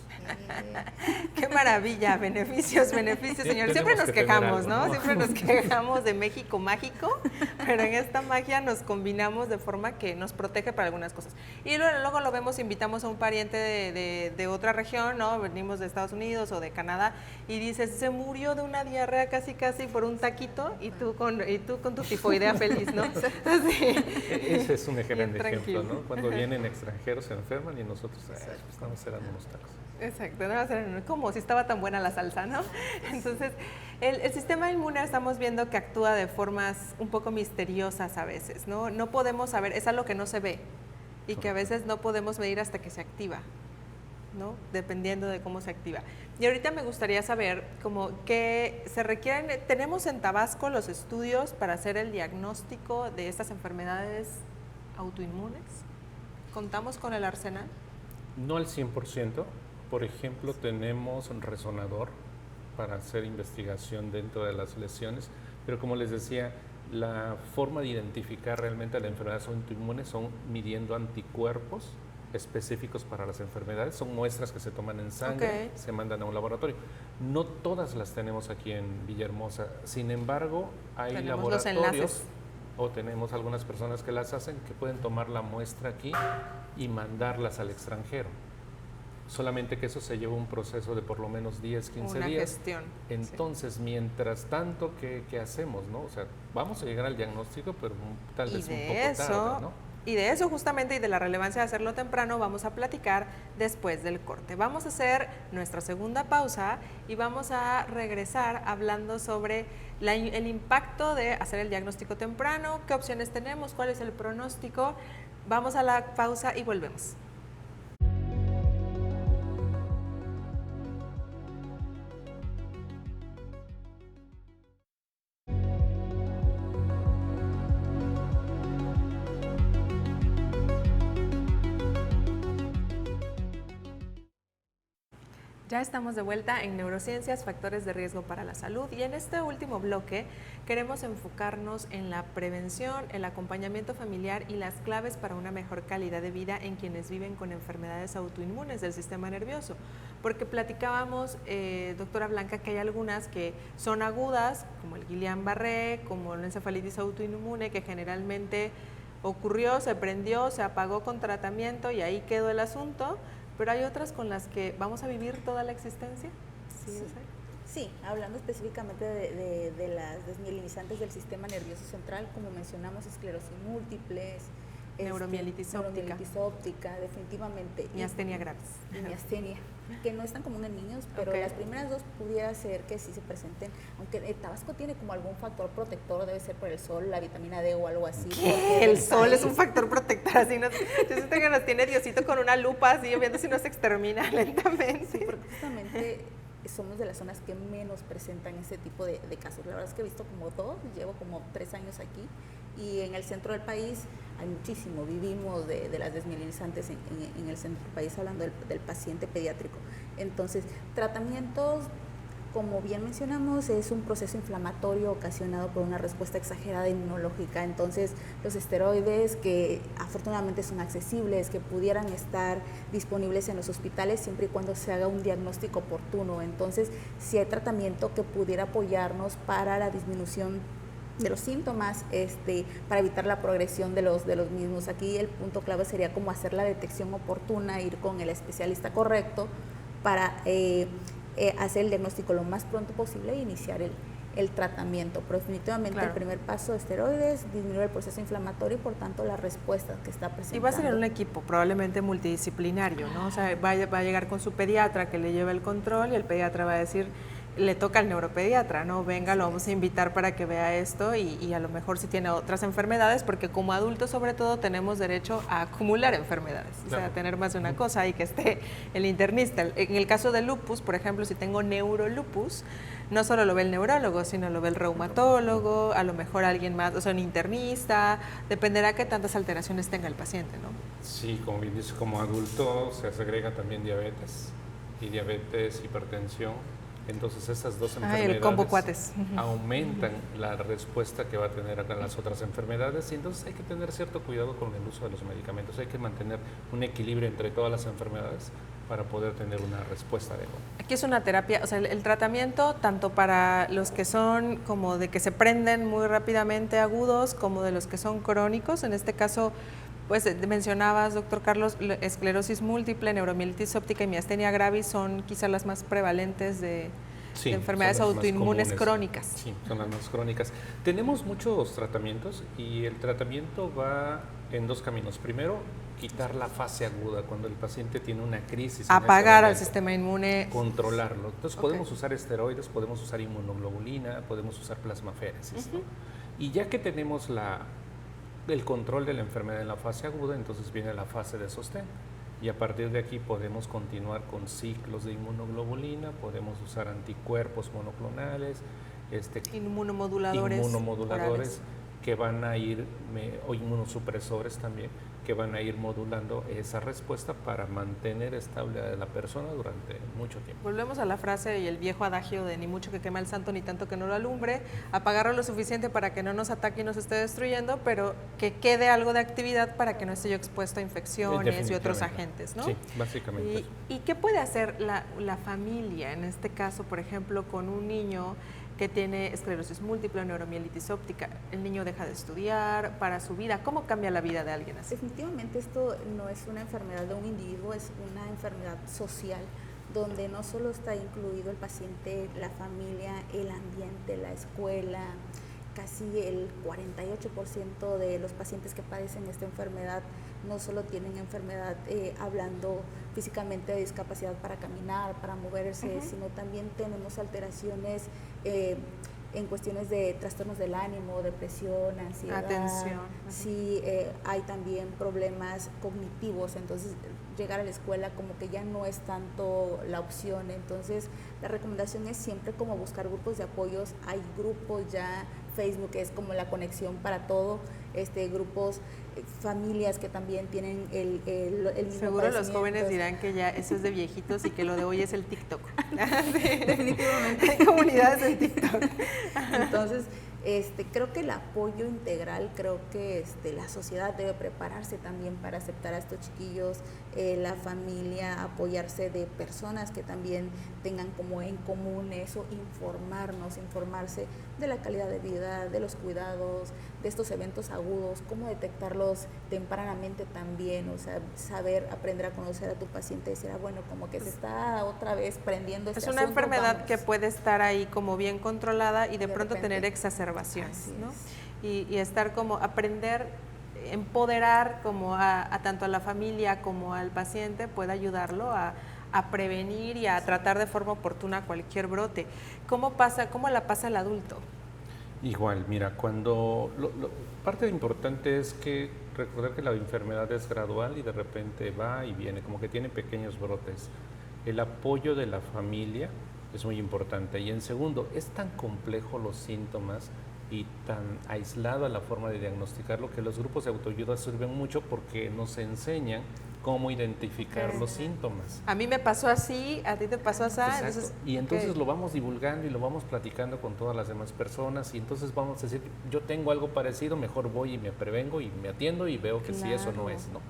S1: ¡Qué maravilla! Beneficios, señor. Siempre nos quejamos, algo, ¿no? Siempre nos quejamos de México mágico, pero en esta magia nos combinamos de forma que nos protege para algunas cosas. Y luego lo vemos, invitamos a un pariente de otra región, ¿no? Venimos de Estados Unidos o de Canadá y dices, se murió de una diarrea casi por un taquito y tú con tu tifoidea feliz, ¿no? Sí.
S2: Ese es un excelente ejemplo, ¿no? Cuando vienen extranjeros se enferman y nosotros estamos cenando unos tacos.
S1: Exacto, ¿no? Como si estaba tan buena la salsa, ¿no? Entonces, el sistema inmune estamos viendo que actúa de formas un poco misteriosas a veces, ¿no? No podemos saber, es algo que no se ve y que a veces no podemos medir hasta que se activa, ¿no? Dependiendo de cómo se activa. Y ahorita me gustaría saber como que se requieren, tenemos en Tabasco los estudios para hacer el diagnóstico de estas enfermedades autoinmunes. ¿Contamos con el arsenal?
S2: No al 100%. Por ejemplo, tenemos un resonador para hacer investigación dentro de las lesiones, pero como les decía, la forma de identificar realmente la enfermedad autoinmune son midiendo anticuerpos específicos para las enfermedades, son muestras que se toman en sangre, se mandan a un laboratorio. No todas las tenemos aquí en Villahermosa, sin embargo, hay laboratorios o tenemos algunas personas que las hacen que pueden tomar la muestra aquí y mandarlas al extranjero. Solamente que eso se lleva un proceso de por lo menos 10, 15
S1: una
S2: días.
S1: Gestión,
S2: entonces, mientras tanto, ¿qué hacemos, no? O sea, vamos a llegar al diagnóstico, pero tal vez un poco tarde, ¿no?
S1: Y de eso justamente y de la relevancia de hacerlo temprano vamos a platicar después del corte. Vamos a hacer nuestra segunda pausa y vamos a regresar hablando sobre el impacto de hacer el diagnóstico temprano, qué opciones tenemos, cuál es el pronóstico. Vamos a la pausa y volvemos. Ya estamos de vuelta en Neurociencias, Factores de Riesgo para la Salud, y en este último bloque queremos enfocarnos en la prevención, el acompañamiento familiar y las claves para una mejor calidad de vida en quienes viven con enfermedades autoinmunes del sistema nervioso. Porque platicábamos, doctora Blanca, que hay algunas que son agudas, como el Guillain-Barré, como la encefalitis autoinmune, que generalmente ocurrió, se prendió, se apagó con tratamiento y ahí quedó el asunto. Pero hay otras con las que vamos a vivir toda la existencia.
S3: Sí, hablando específicamente de las desmielinizantes del sistema nervioso central, como mencionamos, esclerosis múltiples,
S1: neuromielitis
S3: óptica, definitivamente.
S1: Miastenia gravis.
S3: Y miastenia, que no es tan común en niños, pero las primeras dos pudiera ser que sí se presenten, aunque Tabasco tiene como algún factor protector, debe ser por el sol, la vitamina D o algo así.
S1: ¿Qué? El sol es un factor protector, así yo siento que nos tiene Diosito con una lupa, así viendo si nos extermina lentamente.
S3: Sí, porque justamente somos de las zonas que menos presentan ese tipo de casos. La verdad es que he visto como 2, llevo como 3 años aquí, y en el centro del país hay muchísimo, vivimos de las desmielinizantes en el centro del país, hablando del paciente pediátrico. Entonces, tratamientos, como bien mencionamos, es un proceso inflamatorio ocasionado por una respuesta exagerada inmunológica. Entonces, los esteroides, que afortunadamente son accesibles, que pudieran estar disponibles en los hospitales siempre y cuando se haga un diagnóstico oportuno. Entonces, si hay tratamiento que pudiera apoyarnos para la disminución de los síntomas, para evitar la progresión de los mismos. Aquí el punto clave sería como hacer la detección oportuna, ir con el especialista correcto para hacer el diagnóstico lo más pronto posible e iniciar el tratamiento. Pero definitivamente claro, el primer paso de esteroides, disminuir el proceso inflamatorio y por tanto la respuesta que está presentando.
S1: Y va a ser en un equipo probablemente multidisciplinario, ¿no? O sea, va a llegar con su pediatra que le lleve el control y el pediatra va a decir, le toca al neuropediatra, ¿no? Venga, lo vamos a invitar para que vea esto y a lo mejor si tiene otras enfermedades, porque como adultos sobre todo tenemos derecho a acumular enfermedades, claro, o sea, a tener más de una cosa y que esté el internista. En el caso de lupus, por ejemplo, si tengo neurolupus, no solo lo ve el neurólogo, sino lo ve el reumatólogo, a lo mejor alguien más, o sea, un internista, dependerá qué tantas alteraciones tenga el paciente, ¿no?
S2: Sí, como bien dice, como adulto se agrega también diabetes, hipertensión. Entonces esas dos enfermedades
S1: el combo cuates
S2: aumentan la respuesta que va a tener a las otras enfermedades y entonces hay que tener cierto cuidado con el uso de los medicamentos, hay que mantener un equilibrio entre todas las enfermedades para poder tener una respuesta adecuada.
S1: Aquí es una terapia, o sea, el tratamiento tanto para los que son como de que se prenden muy rápidamente agudos como de los que son crónicos, en este caso pues mencionabas, doctor Carlos, esclerosis múltiple, neuromielitis óptica y miastenia gravis son quizás las más prevalentes de enfermedades autoinmunes crónicas.
S2: Sí, son las más crónicas. Tenemos muchos tratamientos y el tratamiento va en dos caminos. Primero, quitar la fase aguda cuando el paciente tiene una crisis.
S1: Apagar al sistema inmune.
S2: Controlarlo. Entonces podemos usar esteroides, podemos usar inmunoglobulina, podemos usar plasmaféresis, ¿no? Y ya que tenemos el control de la enfermedad en la fase aguda, entonces viene la fase de sostén y a partir de aquí podemos continuar con ciclos de inmunoglobulina, podemos usar anticuerpos monoclonales, inmunomoduladores que van a ir, o inmunosupresores también, que van a ir modulando esa respuesta para mantener estable a la persona durante mucho tiempo.
S1: Volvemos a la frase y el viejo adagio de ni mucho que quema el santo ni tanto que no lo alumbre, apagarlo lo suficiente para que no nos ataque y nos esté destruyendo, pero que quede algo de actividad para que no esté yo expuesto a infecciones y otros agentes, ¿no?
S2: Sí, básicamente.
S1: ¿Y qué puede hacer la familia, en este caso, por ejemplo, con un niño que tiene esclerosis múltiple o neuromielitis óptica? El niño deja de estudiar para su vida. ¿Cómo cambia la vida de alguien así?
S3: Definitivamente esto no es una enfermedad de un individuo, es una enfermedad social donde no solo está incluido el paciente, la familia, el ambiente, la escuela. Casi el 48% de los pacientes que padecen esta enfermedad no solo tienen enfermedad hablando físicamente de discapacidad para caminar, para moverse, sino también tenemos alteraciones en cuestiones de trastornos del ánimo, depresión, ansiedad.
S1: Atención.
S3: Sí, hay también problemas cognitivos, entonces llegar a la escuela como que ya no es tanto la opción. Entonces la recomendación es siempre como buscar grupos de apoyos. Hay grupos ya, Facebook es como la conexión para todo, grupos, familias que también tienen el mismo
S1: Seguro los jóvenes dirán que ya eso es de viejitos y que lo de hoy es el TikTok.
S3: Sí, definitivamente.
S1: Hay comunidades en TikTok.
S3: Entonces, creo que el apoyo integral, creo que la sociedad debe prepararse también para aceptar a estos chiquillos, la familia, apoyarse de personas que también tengan como en común eso, informarse de la calidad de vida, de los cuidados, de estos eventos agudos, cómo detectarlos tempranamente también, o sea, aprender a conocer a tu paciente y decir, bueno, como que se está otra vez prendiendo este asunto.
S1: Es una enfermedad que puede estar ahí como bien controlada y de pronto tener exacerbaciones, ¿no? Y estar como aprender, empoderar como a tanto a la familia como al paciente puede ayudarlo a prevenir y a tratar de forma oportuna cualquier brote. ¿Cómo la pasa el adulto?
S2: Igual, mira, cuando parte importante es que recordar que la enfermedad es gradual y de repente va y viene, como que tiene pequeños brotes. El apoyo de la familia es muy importante. Y en segundo, es tan complejo los síntomas y tan aislada la forma de diagnosticarlo que los grupos de autoayuda sirven mucho porque nos enseñan cómo identificar los síntomas.
S1: A mí me pasó así, a ti te pasó así.
S2: Entonces, y entonces lo vamos divulgando y lo vamos platicando con todas las demás personas y entonces vamos a decir, yo tengo algo parecido, mejor voy y me prevengo y me atiendo y veo que sí, eso no es, ¿no?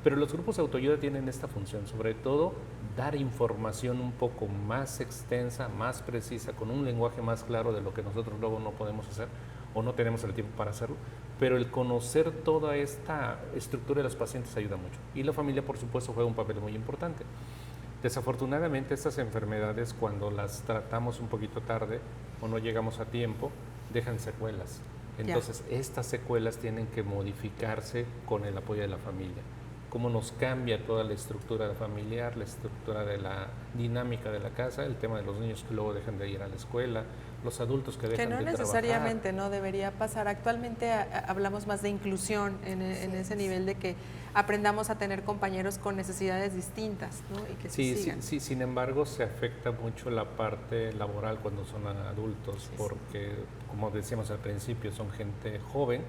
S2: Pero los grupos de autoayuda tienen esta función, sobre todo dar información un poco más extensa, más precisa, con un lenguaje más claro de lo que nosotros luego no podemos hacer o no tenemos el tiempo para hacerlo, pero el conocer toda esta estructura de los pacientes ayuda mucho. Y la familia, por supuesto, juega un papel muy importante. Desafortunadamente, estas enfermedades, cuando las tratamos un poquito tarde o no llegamos a tiempo, dejan secuelas. Entonces, estas secuelas tienen que modificarse con el apoyo de la familia. Cómo nos cambia toda la estructura familiar, la estructura de la dinámica de la casa, el tema de los niños que luego dejan de ir a la escuela, los adultos que dejan de trabajar.
S1: Que no necesariamente, no debería pasar. Actualmente hablamos más de inclusión en ese nivel de que aprendamos a tener compañeros con necesidades distintas, ¿no? Y que sigan.
S2: Sí, sin embargo se afecta mucho la parte laboral cuando son adultos, porque como decíamos al principio, son gente joven,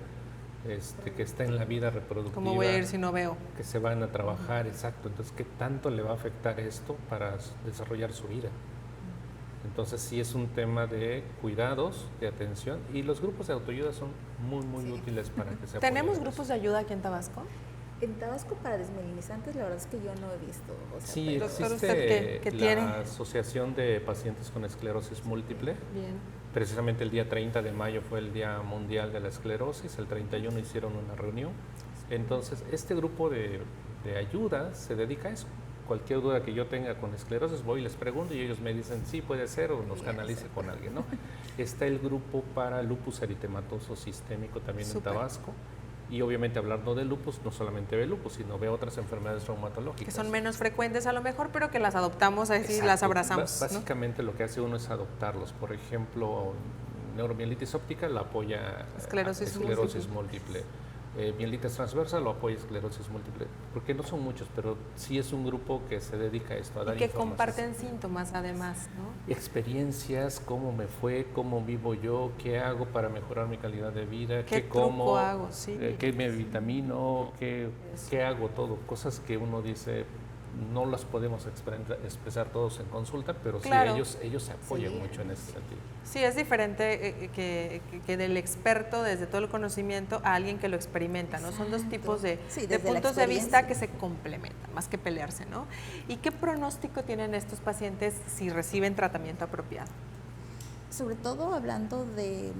S2: que está en la vida reproductiva.
S1: ¿Cómo voy a ir si no veo?
S2: Que se van a trabajar, exacto. Entonces, ¿qué tanto le va a afectar esto para desarrollar su vida? Entonces, sí es un tema de cuidados, de atención, y los grupos de autoayuda son muy útiles para que se apoyen.
S1: ¿Tenemos grupos de ayuda aquí en Tabasco?
S3: En Tabasco para desmelinizantes la verdad es que yo no he visto. O sea,
S2: sí, existe la Asociación de Pacientes con Esclerosis Múltiple.
S1: Bien.
S2: Precisamente el día 30 de mayo fue el Día Mundial de la Esclerosis, el 31 hicieron una reunión. Entonces, este grupo de ayuda se dedica a eso. Cualquier duda que yo tenga con esclerosis, voy y les pregunto y ellos me dicen sí, puede ser, o nos canalice con alguien, ¿no? Está el grupo para lupus eritematoso sistémico también en Tabasco. Y obviamente hablando de lupus, no solamente ve lupus, sino ve otras enfermedades reumatológicas.
S1: Que son menos frecuentes a lo mejor, pero que las adoptamos, así las abrazamos.
S2: Básicamente lo que hace uno es adoptarlos. Por ejemplo, neuromielitis óptica la apoya esclerosis múltiple. Mielitis transversa lo apoya esclerosis múltiple. Porque no son muchos, pero sí es un grupo que se dedica a esto, a dar
S1: y que comparten síntomas además, ¿no?
S2: Experiencias, cómo me fue, cómo vivo yo, qué hago para mejorar mi calidad de vida,
S1: qué
S2: como,
S1: hago, sí.
S2: Qué me vitamino, qué hago todo. Cosas que uno dice, no las podemos expresar todos en consulta, pero claro, sí ellos se apoyan mucho en ese sentido.
S1: Sí, es diferente que del experto desde todo el conocimiento a alguien que lo experimenta, ¿no? Son dos tipos de puntos de vista que se complementan, más que pelearse, ¿no? ¿Y qué pronóstico tienen estos pacientes si reciben tratamiento apropiado?
S3: Sobre todo hablando de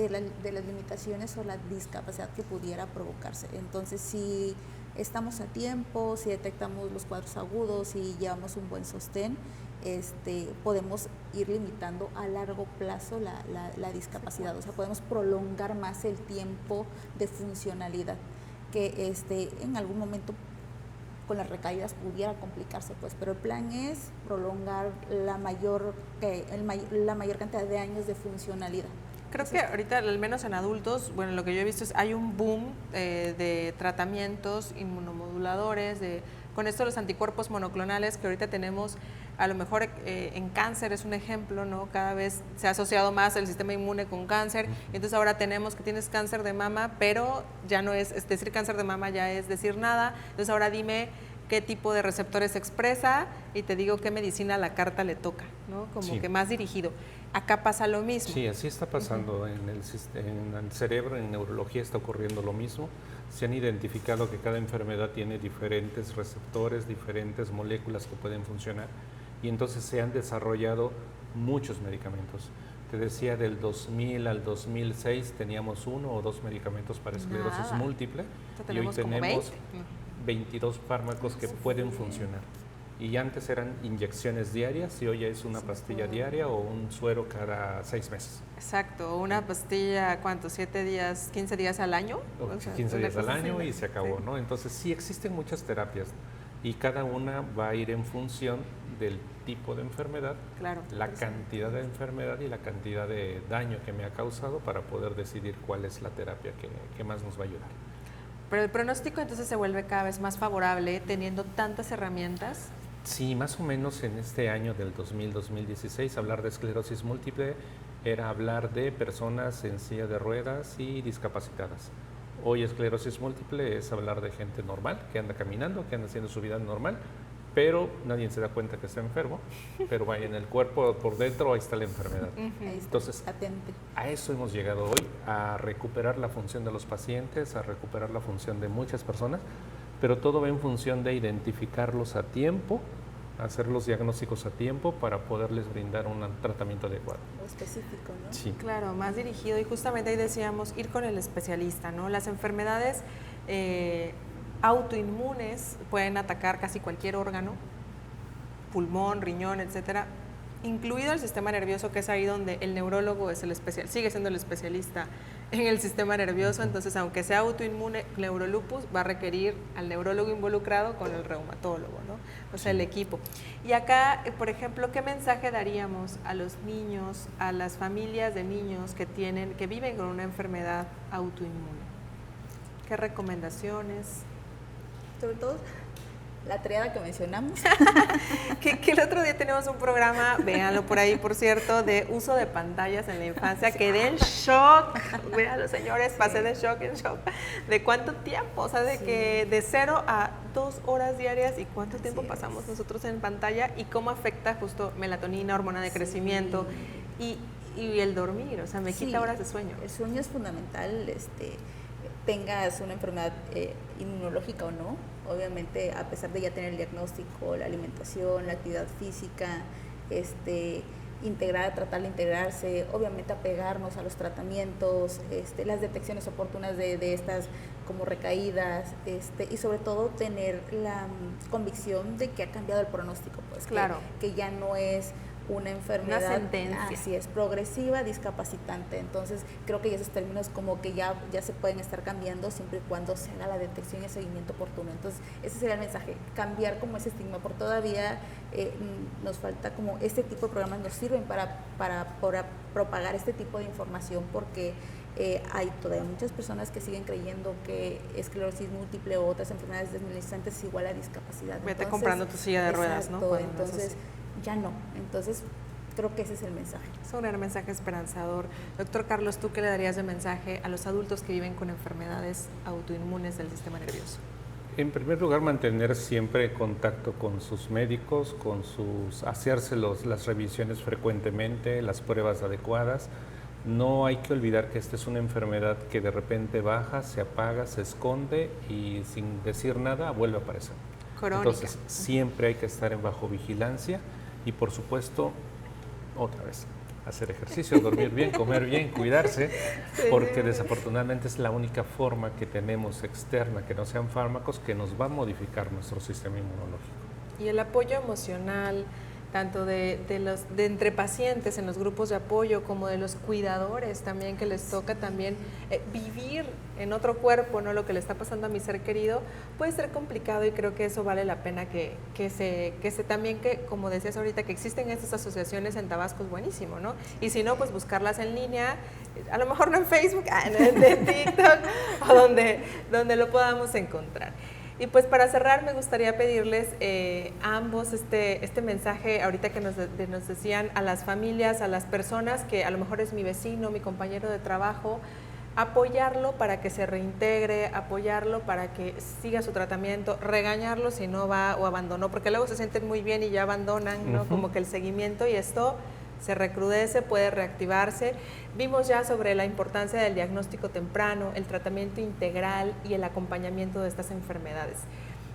S3: las limitaciones o la discapacidad que pudiera provocarse. Entonces, si estamos a tiempo, si detectamos los cuadros agudos y llevamos un buen sostén, podemos ir limitando a largo plazo la discapacidad, o sea, podemos prolongar más el tiempo de funcionalidad, que en algún momento con las recaídas pudiera complicarse, pues, pero el plan es prolongar la mayor cantidad de años de funcionalidad.
S1: Creo que ahorita, al menos en adultos, bueno, lo que yo he visto es hay un boom de tratamientos inmunomoduladores, con esto los anticuerpos monoclonales que ahorita tenemos, a lo mejor en cáncer es un ejemplo, ¿no? Cada vez se ha asociado más el sistema inmune con cáncer, y entonces ahora tenemos que tienes cáncer de mama, pero ya no es decir cáncer de mama, ya es decir nada, entonces ahora dime qué tipo de receptores expresa y te digo qué medicina a la carta le toca, ¿no? Como que más dirigido. Acá pasa lo mismo.
S2: Sí, así está pasando en el cerebro, en neurología está ocurriendo lo mismo. Se han identificado que cada enfermedad tiene diferentes receptores, diferentes moléculas que pueden funcionar y entonces se han desarrollado muchos medicamentos. Te decía, del 2000 al 2006 teníamos 1 o 2 medicamentos para esclerosis múltiple y hoy tenemos 22 fármacos que pueden funcionar. Y antes eran inyecciones diarias y hoy ya es una pastilla diaria o un suero cada 6 meses.
S1: Exacto, una pastilla, ¿cuánto? 7 días, 15 días al año.
S2: O sea, 15 días al año y se acabó, ¿no? Entonces sí existen muchas terapias y cada una va a ir en función del tipo de enfermedad, la cantidad de enfermedad y la cantidad de daño que me ha causado para poder decidir cuál es la terapia que más nos va a ayudar.
S1: Pero el pronóstico entonces se vuelve cada vez más favorable teniendo tantas herramientas.
S2: Sí, más o menos en este año del 2000-2016, hablar de esclerosis múltiple era hablar de personas en silla de ruedas y discapacitadas. Hoy esclerosis múltiple es hablar de gente normal, que anda caminando, que anda haciendo su vida normal, pero nadie se da cuenta que está enfermo, pero vaya, en el cuerpo por dentro ahí está la enfermedad. Entonces,
S3: Patente.
S2: a eso hemos llegado hoy, a recuperar la función de los pacientes, a recuperar la función de muchas personas, pero todo va en función de identificarlos a tiempo, hacer los diagnósticos a tiempo para poderles brindar un tratamiento adecuado.
S3: O específico, ¿no?
S2: Sí.
S1: Claro, más dirigido, y justamente ahí decíamos ir con el especialista, ¿no? Las enfermedades autoinmunes pueden atacar casi cualquier órgano, pulmón, riñón, etcétera, incluido el sistema nervioso, que es ahí donde el neurólogo es sigue siendo el especialista en el sistema nervioso. Entonces, aunque sea autoinmune, neurolupus va a requerir al neurólogo involucrado con el reumatólogo, ¿no? O sea, el equipo. Y acá, por ejemplo, ¿qué mensaje daríamos a los niños, a las familias de niños que viven con una enfermedad autoinmune? ¿Qué recomendaciones?
S3: Sobre todo la triada que mencionamos.
S1: que el otro día tenemos un programa, véanlo por ahí, por cierto, de uso de pantallas en la infancia. Quedé en shock, véanlo señores, pasé de shock en shock. ¿De cuánto tiempo? O sea, de 0 a 2 horas diarias, y cuánto tiempo pasamos nosotros en pantalla, y cómo afecta justo melatonina, hormona de crecimiento, y el dormir, o sea, me quita horas de sueño.
S3: El sueño es fundamental, tengas una enfermedad inmunológica o no. Obviamente, a pesar de ya tener el diagnóstico, la alimentación, la actividad física, tratar de integrarse, obviamente apegarnos a los tratamientos, las detecciones oportunas de estas como recaídas, y sobre todo tener la convicción de que ha cambiado el pronóstico, pues
S1: claro,
S3: que ya no es una enfermedad,
S1: una sentencia.
S3: Así es, progresiva, discapacitante. Entonces, creo que esos términos como que ya se pueden estar cambiando siempre y cuando se haga la detección y el seguimiento oportuno. Entonces, ese sería el mensaje, cambiar como ese estigma, porque todavía nos falta como este tipo de programas nos sirven para propagar este tipo de información, porque hay todavía muchas personas que siguen creyendo que esclerosis múltiple o otras enfermedades desmielinizantes es igual a discapacidad.
S1: Vete comprando tu silla de ruedas, ¿no?
S3: Entonces, ya no. Entonces, creo que ese es el mensaje.
S1: Es un gran mensaje esperanzador. Doctor Carlos, ¿tú qué le darías de mensaje a los adultos que viven con enfermedades autoinmunes del sistema nervioso?
S2: En primer lugar, mantener siempre contacto con sus médicos, hacerse las revisiones frecuentemente, las pruebas adecuadas. No hay que olvidar que esta es una enfermedad que de repente baja, se apaga, se esconde y sin decir nada vuelve a aparecer.
S1: Crónica.
S2: Entonces, siempre hay que estar bajo vigilancia y, por supuesto, otra vez, hacer ejercicio, dormir bien, comer bien, cuidarse, porque desafortunadamente es la única forma que tenemos externa, que no sean fármacos, que nos va a modificar nuestro sistema inmunológico.
S1: Y el apoyo emocional, tanto de entre pacientes en los grupos de apoyo, como de los cuidadores también, que les toca también vivir en otro cuerpo, ¿no? Lo que le está pasando a mi ser querido, puede ser complicado, y creo que eso vale la pena que también, que como decías ahorita, que existen estas asociaciones en Tabasco, es buenísimo, ¿no? Y si no, pues buscarlas en línea, a lo mejor no en Facebook, en TikTok, o donde lo podamos encontrar. Y pues para cerrar, me gustaría pedirles a ambos este mensaje ahorita que nos decían a las familias, a las personas que a lo mejor es mi vecino, mi compañero de trabajo, apoyarlo para que se reintegre, apoyarlo para que siga su tratamiento, regañarlo si no va o abandonó, porque luego se sienten muy bien y ya abandonan, ¿no? Como que el seguimiento, y esto se recrudece, puede reactivarse. Vimos ya sobre la importancia del diagnóstico temprano, el tratamiento integral y el acompañamiento de estas enfermedades.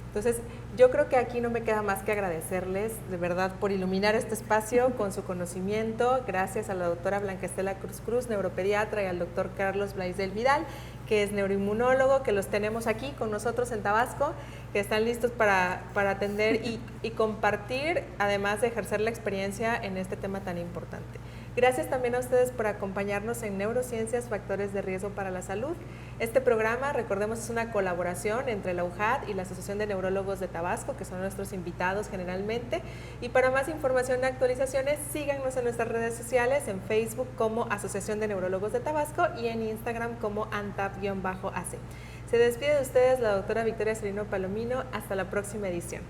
S1: Entonces, yo creo que aquí no me queda más que agradecerles de verdad por iluminar este espacio con su conocimiento. Gracias a la doctora Blanca Estela Cruz, neuropediatra, y al doctor Carlos Blaisdell Vidal, que es neuroinmunólogo, que los tenemos aquí con nosotros en Tabasco, que están listos para atender y compartir, además de ejercer la experiencia en este tema tan importante. Gracias también a ustedes por acompañarnos en Neurociencias, Factores de Riesgo para la Salud. Este programa, recordemos, es una colaboración entre la UJAT y la Asociación de Neurólogos de Tabasco, que son nuestros invitados generalmente. Y para más información y actualizaciones, síganos en nuestras redes sociales, en Facebook como Asociación de Neurólogos de Tabasco y en Instagram como ANTAP-AC. Se despide de ustedes la doctora Victoria Serino Palomino. Hasta la próxima edición.